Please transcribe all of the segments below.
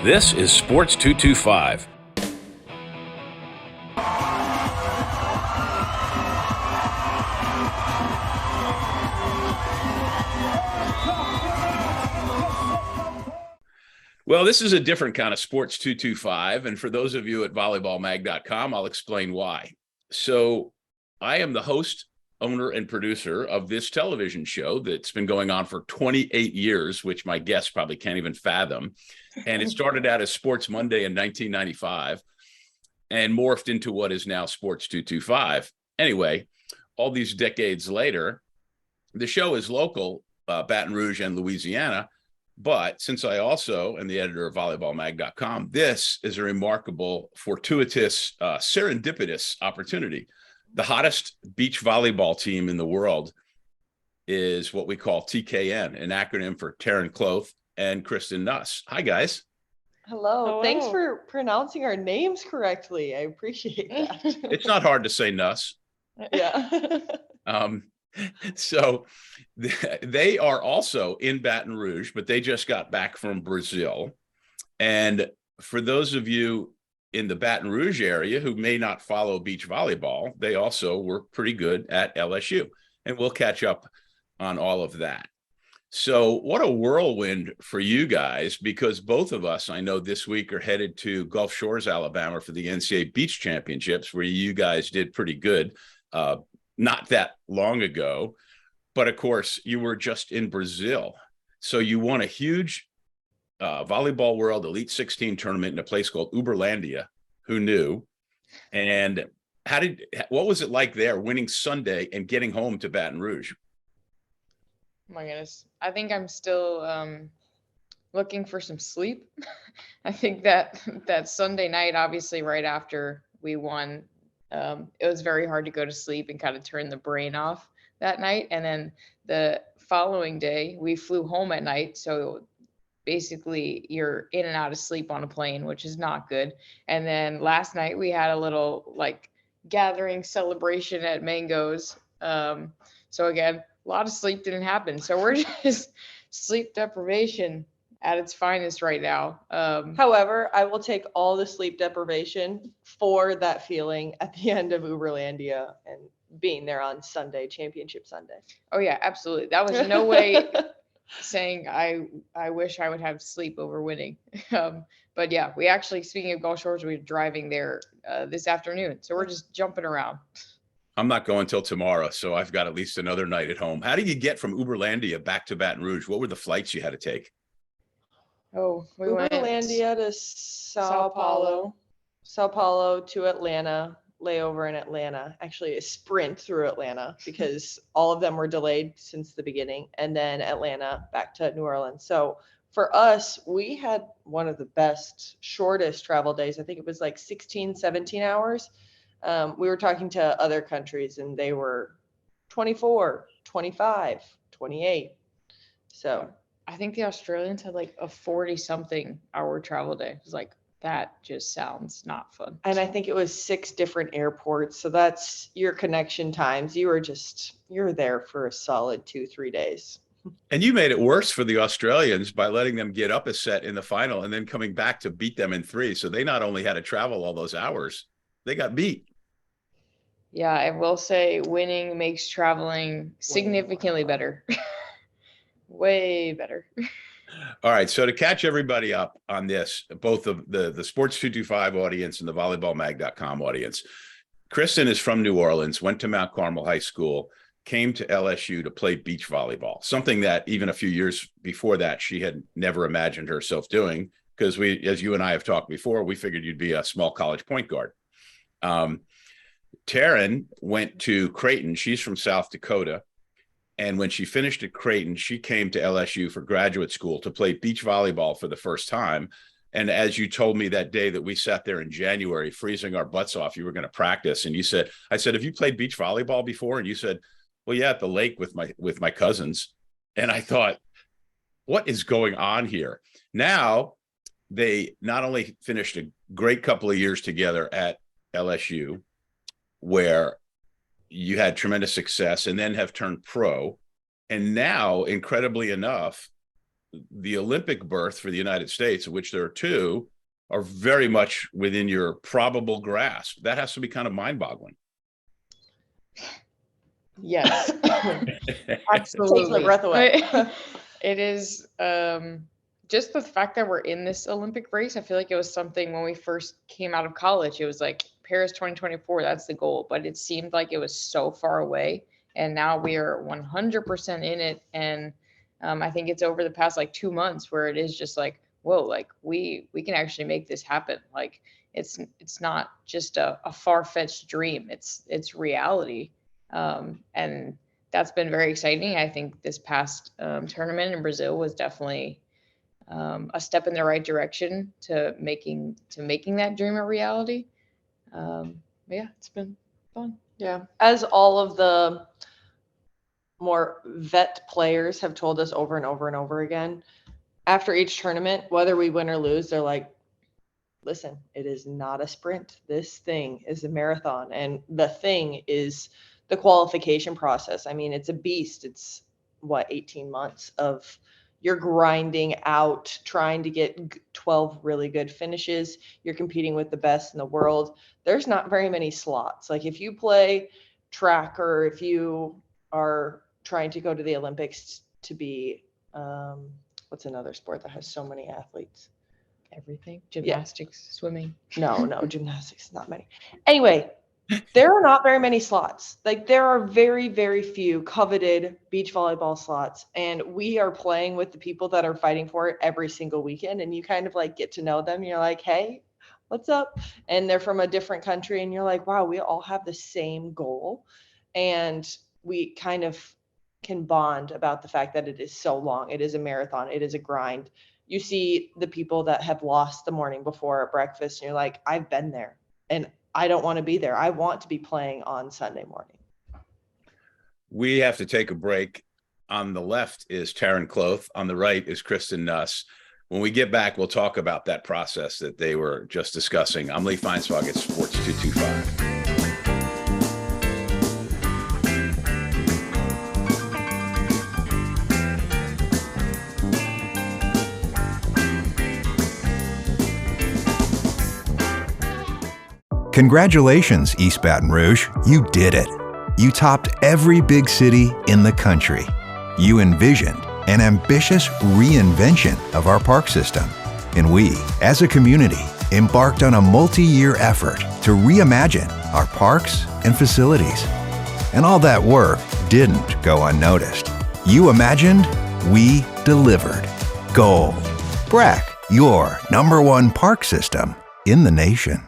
This is Sports 225. Well, this is a different kind of Sports 225, and for those of you at volleyballmag.com, I'll explain why. So I am the host, owner, and producer of this television show that's been going on for 28 years, which my guests probably can't even fathom. And it started out as Sports Monday in 1995 and morphed into what is now Sports 225. Anyway, all these decades later, the show is local, Baton Rouge and Louisiana. But since I also am the editor of volleyballmag.com, this is a remarkable, fortuitous, serendipitous opportunity. The hottest beach volleyball team in the world is what we call TKN, an acronym for Taryn, Kloth, and Kristen, Nuss. Hi, guys. Hello. Thanks for pronouncing our names correctly. I appreciate that. It's not hard to say Nuss. Yeah. So they are also in Baton Rouge, but they just got back from Brazil. And for those of you in the Baton Rouge area who may not follow beach volleyball, they also were pretty good at LSU. And we'll catch up on all of that. So what a whirlwind for you guys, because both of us, I know this week, are headed to Gulf Shores, Alabama for the NCAA Beach Championships, where you guys did pretty good. Not that long ago, but of course you were just in Brazil. So you won a huge volleyball world Elite 16 tournament in a place called Uberlandia. Who knew? And what was it like there, winning Sunday and getting home to Baton Rouge? Oh my goodness. I think I'm still looking for some sleep. I think that Sunday night, obviously right after we won, it was very hard to go to sleep and kind of turn the brain off that night. And then the following day, we flew home at night. So basically you're in and out of sleep on a plane, which is not good. And then last night we had a little gathering celebration at Mango's. So again, a lot of sleep didn't happen. So we're just sleep deprivation at its finest right now. However, I will take all the sleep deprivation for that feeling at the end of Uberlandia and being there on Sunday, Championship Sunday. Oh yeah, absolutely. That was no way saying I wish I would have sleep over winning. But yeah, we actually, speaking of Gulf Shores, we're driving there this afternoon. So we're just jumping around. I'm not going till tomorrow, so I've got at least another night at home. How did you get from Uberlandia back to Baton Rouge? What were the flights you had to take? Oh, we went went Uberlandia to Sao Paulo to Atlanta, layover in Atlanta. Actually, a sprint through Atlanta because all of them were delayed since the beginning, and then Atlanta back to New Orleans. So for us, we had one of the best, shortest travel days. I think it was 16, 17 hours. We were talking to other countries and they were 24, 25, 28. So I think the Australians had a 40-something hour travel day. It was that just sounds not fun. And I think it was 6 different airports. So that's your connection times. You're there for a solid 2-3 days. And you made it worse for the Australians by letting them get up a set in the final and then coming back to beat them in 3. So they not only had to travel all those hours, they got beat. Yeah, I will say winning makes traveling significantly better. Way better. All right. So to catch everybody up on this, both of the Sports 225 audience and the volleyballmag.com audience, Kristen is from New Orleans, went to Mount Carmel High School, came to LSU to play beach volleyball, something that even a few years before that she had never imagined herself doing, because as you and I have talked before, we figured you'd be a small college point guard. Taryn went to Creighton. She's from South Dakota. And when she finished at Creighton, she came to LSU for graduate school to play beach volleyball for the first time. And as you told me that day that we sat there in January, freezing our butts off, you were going to practice. And I said, have you played beach volleyball before? And you said, well, yeah, at the lake with my cousins. And I thought, what is going on here? Now, they not only finished a great couple of years together at LSU, where you had tremendous success, and then have turned pro. And now, incredibly enough, the Olympic berth for the United States, of which there are two, are very much within your probable grasp. That has to be kind of mind-boggling. Yes, Takes absolutely. my breath away. It is just the fact that we're in this Olympic race. I feel like it was something when we first came out of college. It was like Paris 2024, that's the goal. But it seemed like it was so far away. And now we are 100% in it. And I think it's over the past like 2 months where it is just like, whoa, like we can actually make this happen. Like it's not just a far-fetched dream. It's reality. And that's been very exciting. I think this past tournament in Brazil was definitely a step in the right direction to making that dream a reality. But yeah, it's been fun. Yeah. As all of the more vet players have told us over and over and over again, after each tournament, whether we win or lose, they're like, listen, it is not a sprint. This thing is a marathon. And the thing is the qualification process. I mean, it's a beast. It's 18 months of you're grinding out, trying to get 12 really good finishes. You're competing with the best in the world. There's not very many slots. Like if you play track or if you are trying to go to the Olympics to be, what's another sport that has so many athletes? Everything, gymnastics, swimming. No, gymnastics, not many. Anyway, there are not very many slots. Like there are very, very few coveted beach volleyball slots. And we are playing with the people that are fighting for it every single weekend. And you kind of like get to know them. You're like, hey, what's up? And they're from a different country. And you're like, wow, we all have the same goal. And we kind of can bond about the fact that it is so long. It is a marathon. It is a grind. You see the people that have lost the morning before at breakfast and you're like, I've been there and I don't want to be there. I want to be playing on Sunday morning. We have to take a break. On the left is Taryn Kloth. On the right is Kristen Nuss. When we get back, we'll talk about that process that they were just discussing. I'm Lee Feinswag at Sports 225. Congratulations, East Baton Rouge. You did it. You topped every big city in the country. You envisioned an ambitious reinvention of our park system. And we, as a community, embarked on a multi-year effort to reimagine our parks and facilities. And all that work didn't go unnoticed. You imagined, we delivered. Gold. BRAC, your #1 park system in the nation.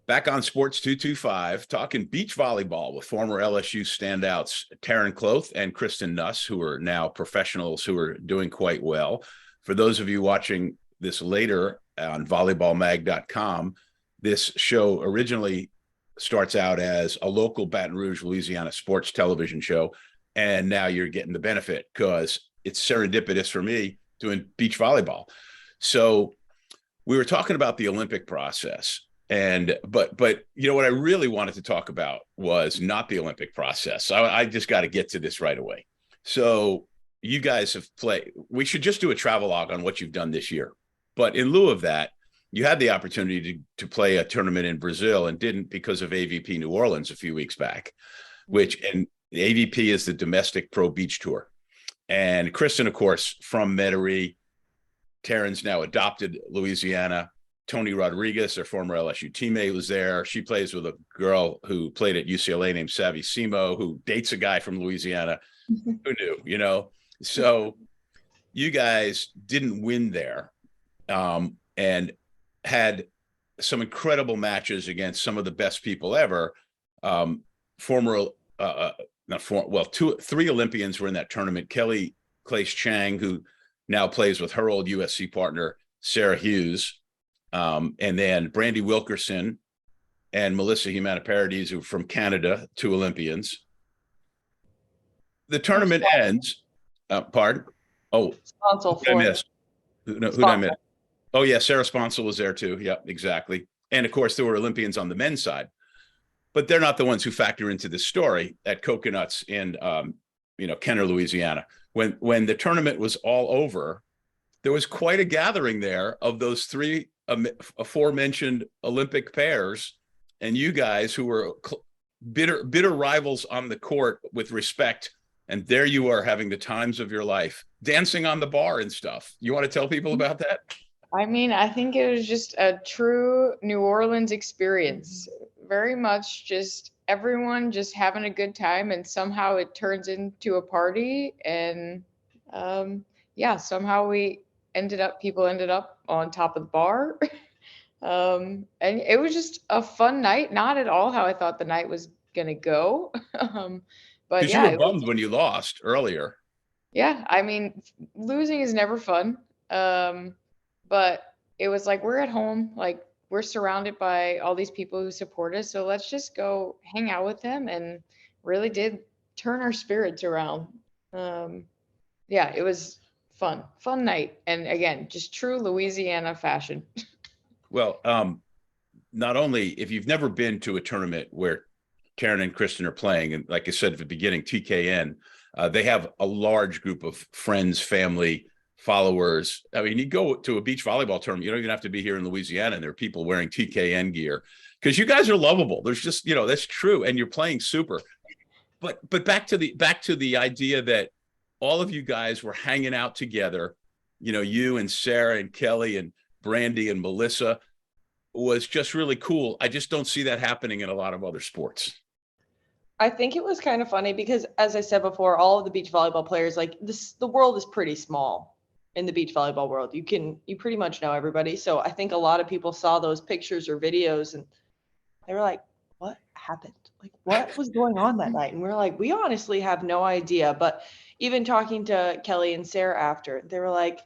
Back on Sports 225, talking beach volleyball with former LSU standouts Taryn Kloth and Kristen Nuss, who are now professionals who are doing quite well. For those of you watching this later on volleyballmag.com, this show originally starts out as a local Baton Rouge, Louisiana sports television show. And now you're getting the benefit because it's serendipitous for me doing beach volleyball. So we were talking about the Olympic process. But you know what I really wanted to talk about was not the Olympic process. I just got to get to this right away. So you guys have played. We should just do a travelogue on what you've done this year. But in lieu of that, you had the opportunity to play a tournament in Brazil and didn't because of AVP New Orleans a few weeks back, and the AVP is the Domestic Pro Beach Tour. And Kristen, of course, from Metairie. Taryn's now adopted Louisiana. Tony Rodriguez, their former LSU teammate, was there. She plays with a girl who played at UCLA named Savvy Simo, who dates a guy from Louisiana. Who knew, you know? So you guys didn't win there and had some incredible matches against some of the best people ever. Three Olympians were in that tournament. Kelly Clace Chang, who now plays with her old USC partner, Sarah Hughes. And then Brandy Wilkerson and Melissa Humaniparadis, who are from Canada, 2 Olympians. The tournament ends. Pardon? Oh, who did I miss? Who did I miss? Oh, yeah, Sarah Sponsel was there too. Yep, exactly. And of course, there were Olympians on the men's side. but they're not the ones who factor into this story at Coconuts in, Kenner, Louisiana. When the tournament was all over, there was quite a gathering there of those three aforementioned Olympic pairs, and you guys who were bitter rivals on the court with respect. And there you are having the times of your life, dancing on the bar and stuff. You want to tell people about that? I mean, I think it was just a true New Orleans experience. Very much just everyone just having a good time, and somehow it turns into a party. And somehow people ended up on top of the bar. And it was just a fun night. Not at all how I thought the night was going to go. But because you were bummed when you lost earlier. Yeah, I mean, losing is never fun. But it was like, we're at home, like we're surrounded by all these people who support us. So let's just go hang out with them, and really did turn our spirits around. It was fun night. And again, just true Louisiana fashion. Well, not only if you've never been to a tournament where Taryn and Kristen are playing, and like I said at the beginning, TKN, they have a large group of friends, family, followers. I mean, you go to a beach volleyball tournament, you don't even have to be here in Louisiana, and there are people wearing TKN gear because you guys are lovable. There's just, that's true, and you're playing super. But back to the idea that all of you guys were hanging out together, you and Sarah and Kelly and Brandy and Melissa, was just really cool. I just don't see that happening in a lot of other sports. I think it was kind of funny because, as I said before, all of the beach volleyball players, like the world is pretty small in the beach volleyball world. You pretty much know everybody. So I think a lot of people saw those pictures or videos and they were like, what happened? Like, what was going on that night? And we're like, we honestly have no idea. But even talking to Kelly and Sarah after, they were like,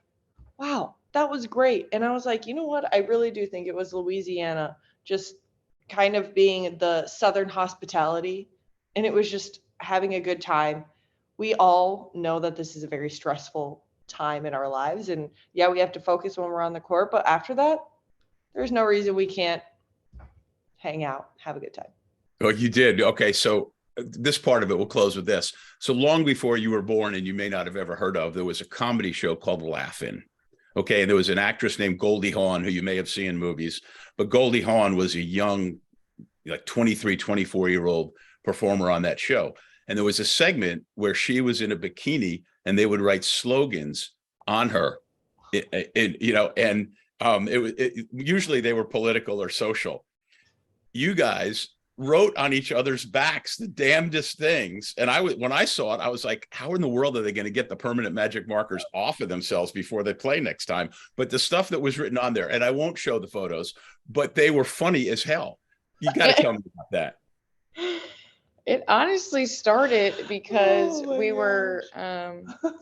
wow, that was great. And I was like, you know what? I really do think it was Louisiana just kind of being the Southern hospitality. And it was just having a good time. We all know that this is a very stressful time in our lives. And yeah, we have to focus when we're on the court. But after that, there's no reason we can't hang out, have a good time. Oh, you did. Okay. So this part of it, we'll close with this. So long before you were born, and you may not have ever heard of, there was a comedy show called Laugh-In. Okay. And there was an actress named Goldie Hawn, who you may have seen in movies, but Goldie Hawn was a young, like 23, 24-year-old performer on that show. And there was a segment where she was in a bikini and they would write slogans on her, usually they were political or social. You guys wrote on each other's backs the damnedest things. And when I saw it, I was like, how in the world are they going to get the permanent magic markers off of themselves before they play next time? But the stuff that was written on there, and I won't show the photos, but they were funny as hell. You got to tell me about that. It honestly started because we were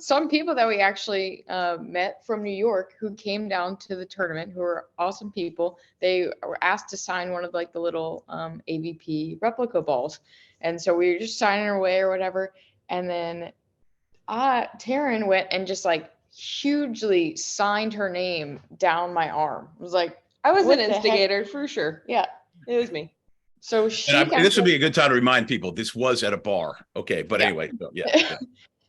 some people that we actually met from New York who came down to the tournament, who were awesome people. They were asked to sign one of like the little AVP replica balls. And so we were just signing away or whatever. And then Taryn went and just like hugely signed her name down my arm. It was like, I was an instigator for sure. Yeah, it was me. So this would be a good time to remind people this was at a bar. Okay. But anyway, yeah.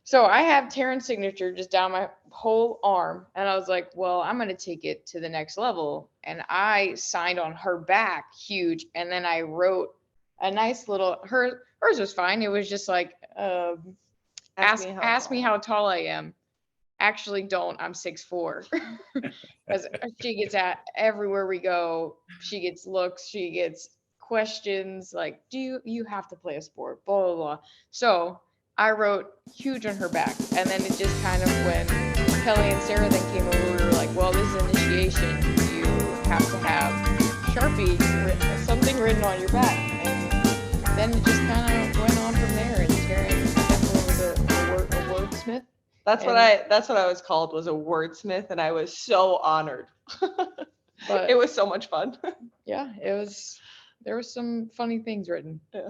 So I have Taryn's signature just down my whole arm. And I was like, well, I'm going to take it to the next level. And I signed on her back huge. And then I wrote a nice little, hers was fine. It was just like, ask me how tall I am. Actually don't, I'm 6'4". Because she gets at everywhere we go. She gets looks, she gets questions like, do you have to play a sport, blah blah blah. So I wrote huge on her back, and then it just kind of, when Kelly and Sarah then came over, we were like, well, this is initiation, you have to have Sharpie something written on your back. And then it just kind of went on from there, and Taryn definitely was a wordsmith. That's what I was called, was a wordsmith, and I was so honored. But it was so much fun. Yeah, there were some funny things written. Yeah.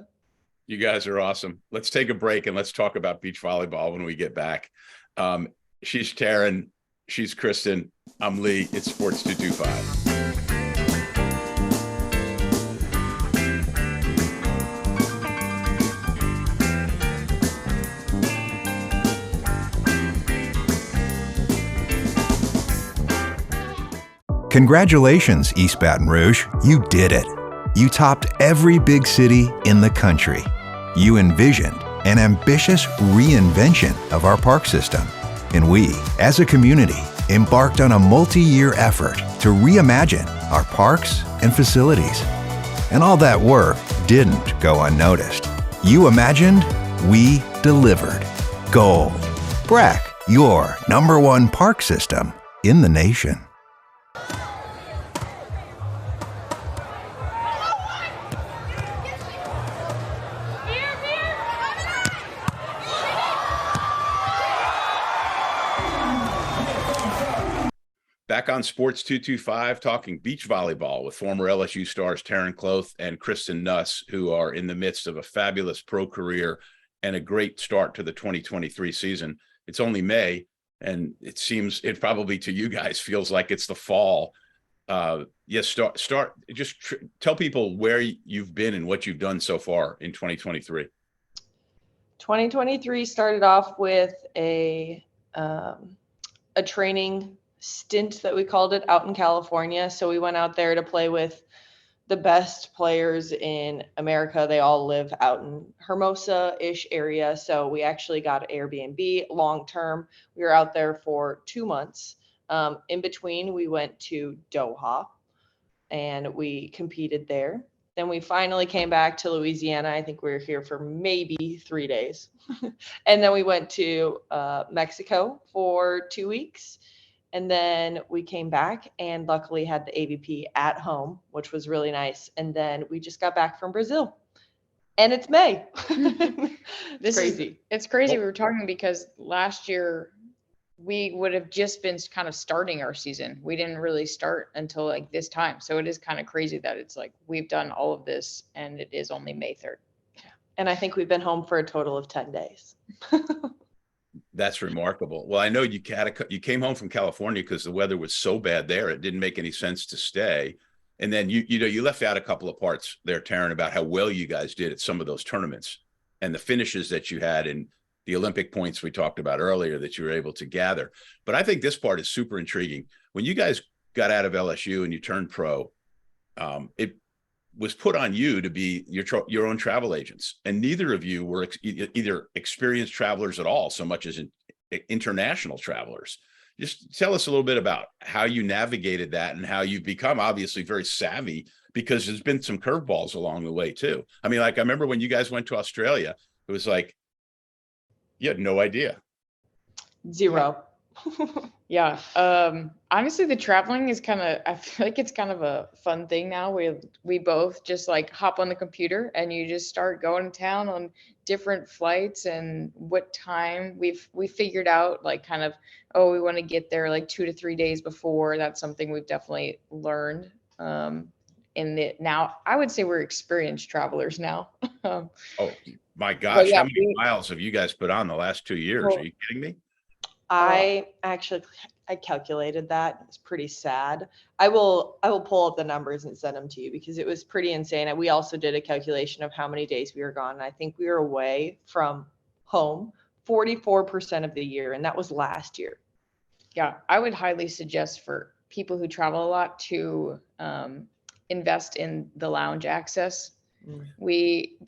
You guys are awesome. Let's take a break and let's talk about beach volleyball when we get back. She's Taryn. She's Kristen. I'm Lee. It's Sports 225. Congratulations, East Baton Rouge. You did it. You topped every big city in the country. You envisioned an ambitious reinvention of our park system. And we, as a community, embarked on a multi-year effort to reimagine our parks and facilities. And all that work didn't go unnoticed. You imagined, we delivered. Gold. BRAC, your #1 park system in the nation. Back on Sports 225, talking beach volleyball with former LSU stars Taryn, Kloth, and Kristen Nuss, who are in the midst of a fabulous pro career and a great start to the 2023 season. It's only May, and it seems it probably to you guys feels like it's the fall. Yes, tell people where you've been and what you've done so far in 2023. 2023 started off with a training stint that we called it out in California. So we went out there to play with the best players in America. They all live out in Hermosa-ish area. So we actually got Airbnb long-term. We were out there for 2 months. In between, we went to Doha and we competed there. Then we finally came back to Louisiana. I think we were here for maybe 3 days. And then we went to Mexico for 2 weeks. And then we came back and luckily had the AVP at home, which was really nice. And then we just got back from Brazil. And it's May. It's crazy. It's crazy. We were talking because last year we would have just been kind of starting our season. We didn't really start until like this time. So it is kind of crazy that it's like we've done all of this and it is only May 3rd. And I think we've been home for a total of 10 days. That's remarkable. Well, I know you came home from California because the weather was so bad there, it didn't make any sense to stay. And then you left out a couple of parts there, Taryn, about how well you guys did at some of those tournaments and the finishes that you had and the Olympic points we talked about earlier that you were able to gather. But I think this part is super intriguing. When you guys got out of LSU and you turned pro, it was put on you to be your own travel agents. And neither of you were either experienced travelers at all, so much as international travelers. Just tell us a little bit about how you navigated that and how you've become obviously very savvy, because there's been some curveballs along the way too. I mean, like I remember when you guys went to Australia, it was like, you had no idea. Zero. Yeah. Honestly, the traveling is I feel like it's kind of a fun thing now. We both just like hop on the computer and you just start going to town on different flights and what time we figured out like kind of, we want to get there like 2 to 3 days before. That's something we've definitely learned. Now I would say we're experienced travelers now. Oh my gosh. Yeah, how many miles have you guys put on the last 2 years? Are you kidding me? I calculated that. It's pretty sad. I will pull up the numbers and send them to you because it was pretty insane. We also did a calculation of how many days we were gone. And I think we were away from home 44% of the year. And that was last year. Yeah. I would highly suggest for people who travel a lot to invest in the lounge access. We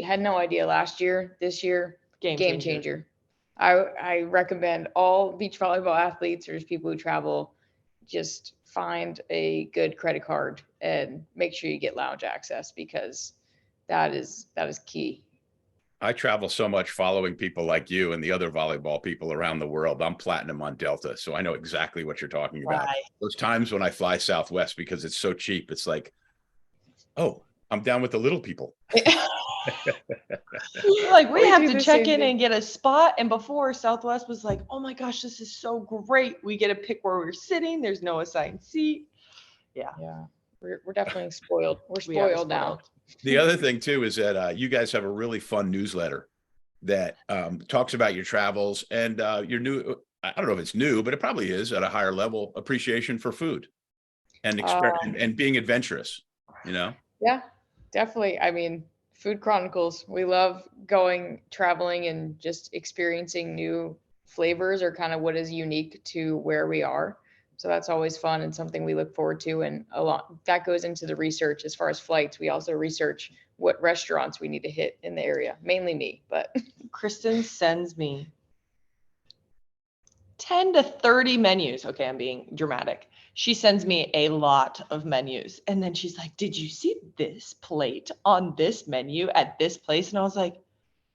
had no idea last year. This year, game changer. I recommend all beach volleyball athletes or just people who travel, just find a good credit card and make sure you get lounge access because that is key. I travel so much following people like you and the other volleyball people around the world. I'm platinum on Delta, so I know exactly what you're talking about. Right. Those times when I fly Southwest because it's so cheap, it's like, oh, I'm down with the little people. Like we have do to the check same in thing. and get a spot. And before Southwest was like, oh my gosh, this is so great. We get to pick where we're sitting. There's no assigned seat. Yeah. We're definitely spoiled. We're We are spoiled now. The other thing too is that you guys have a really fun newsletter that talks about your travels and your new, I don't know if it's new, but it probably is at a higher level, appreciation for food and and being adventurous, you know? Yeah, definitely. I mean, Food Chronicles, we love traveling and just experiencing new flavors or kind of what is unique to where we are. So that's always fun and something we look forward to. And a lot that goes into the research as far as flights. We also research what restaurants we need to hit in the area, mainly me, but Kristen sends me 10 to 30 menus. Okay, I'm being dramatic. She sends me a lot of menus. And then she's like, did you see this plate on this menu at this place? And I was like,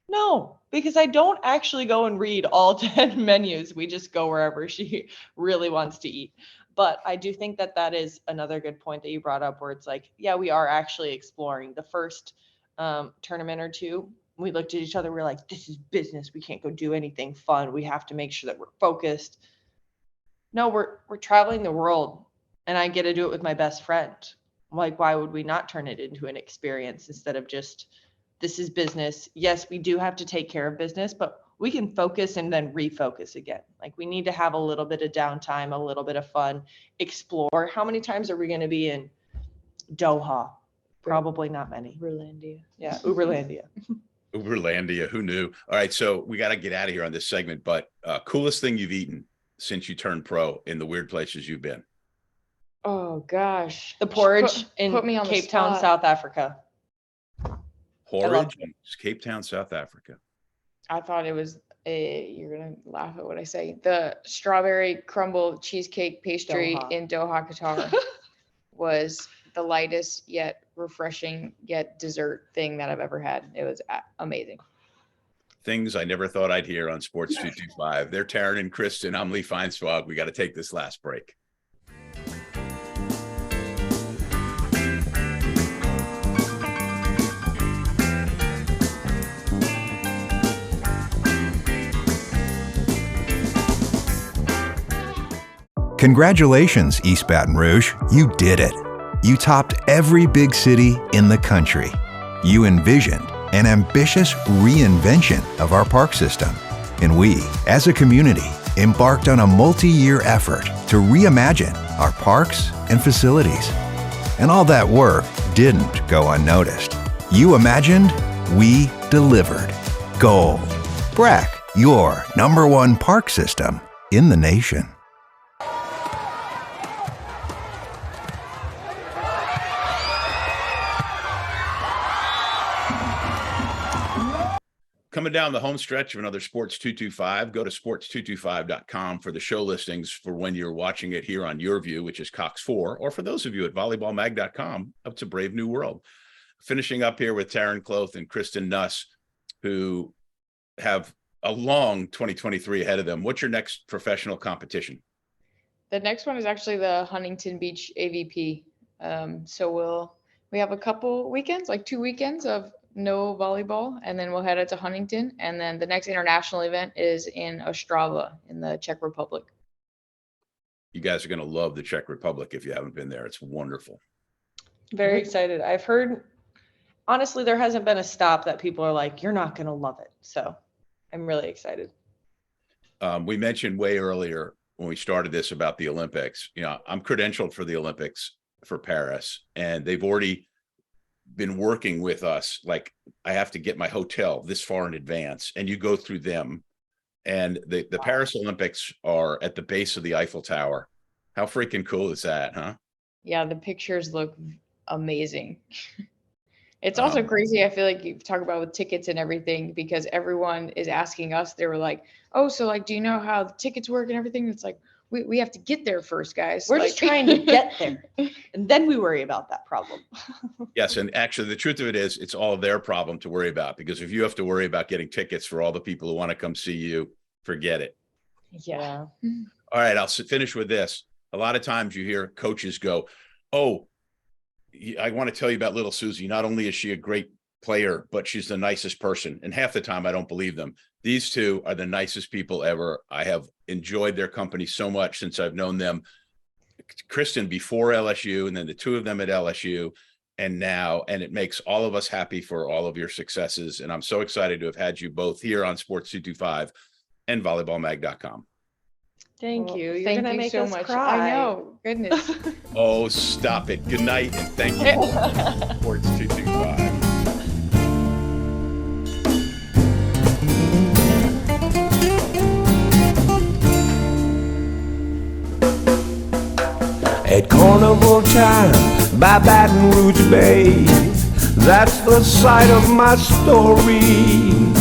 no, because I don't actually go and read all 10 menus. We just go wherever she really wants to eat. But I do think that that is another good point that you brought up where it's like, yeah, we are actually exploring. The first tournament or two, we looked at each other. We're like, this is business. We can't go do anything fun. We have to make sure that we're focused. No, we're traveling the world and I get to do it with my best friend. Like, why would we not turn it into an experience instead of just, this is business. Yes, we do have to take care of business, but we can focus and then refocus again. Like, we need to have a little bit of downtime, a little bit of fun, explore. How many times are we going to be in Doha? Probably not many. Uberlandia. Yeah, Uberlandia. Uberlandia, who knew? All right, so we got to get out of here on this segment, but coolest thing you've eaten since you turned pro in the weird places you've been? Oh gosh. The porridge in put me on the Cape Town, spot. South Africa. Porridge in Cape Town, South Africa. I thought it was you're gonna laugh at what I say. The strawberry crumble cheesecake pastry Doha. in Doha, Qatar was the lightest yet refreshing yet dessert thing that I've ever had. It was amazing. Things I never thought I'd hear on Sports 225. They're Taryn and Kristen. I'm Lee Feinswag. We got to take this last break. Congratulations, East Baton Rouge. You did it. You topped every big city in the country. You envisioned an ambitious reinvention of our park system. And we, as a community, embarked on a multi-year effort to reimagine our parks and facilities. And all that work didn't go unnoticed. You imagined, we delivered. Gold. BRAC, your #1 park system in the nation. Coming down the home stretch of another Sports 225, go to sports225.com for the show listings for when you're watching it here on your view, which is Cox 4, or for those of you at volleyballmag.com, up to Brave New World. Finishing up here with Taryn Kloth and Kristen Nuss, who have a long 2023 ahead of them. What's your next professional competition? The next one is actually the Huntington Beach AVP. So we have a couple weekends, like 2 weekends of no volleyball, and then we'll head out to Huntington. And then the next international event is in Ostrava in the Czech Republic. You guys are going to love the Czech Republic if you haven't been there. It's wonderful. Very excited. I've heard, honestly, there hasn't been a stop that people are like, you're not going to love it. So I'm really excited. We mentioned way earlier when we started this about the Olympics. You know, I'm credentialed for the Olympics for Paris, and they've already been working with us. Like, I have to get my hotel this far in advance, and you go through them. And the Paris Olympics are at the base of the Eiffel Tower. How freaking cool is that, huh? Yeah, the pictures look amazing. It's also crazy. I feel like you talk about with tickets and everything, because everyone is asking us. They were like, oh, so like, do you know how the tickets work and everything? It's like, we have to get there first, guys. We're like, just trying to get there. And then we worry about that problem. Yes. And actually, the truth of it is, it's all their problem to worry about, because if you have to worry about getting tickets for all the people who want to come see you, forget it. Yeah. All right. I'll finish with this. A lot of times you hear coaches go, oh, I want to tell you about little Susie. Not only is she a great player, but she's the nicest person. And half the time I don't believe them. These two are the nicest people ever. I have enjoyed their company so much since I've known them. Kristen before LSU, and then the two of them at LSU, and now, and it makes all of us happy for all of your successes. And I'm so excited to have had you both here on Sports 225 and volleyballmag.com. Thank you. You're Thank gonna you make so us much. cry. I know. Goodness. Oh, stop it. Good night, and thank you for Sports 225. at carnival time by Baton Rouge Bay. That's the site of my story.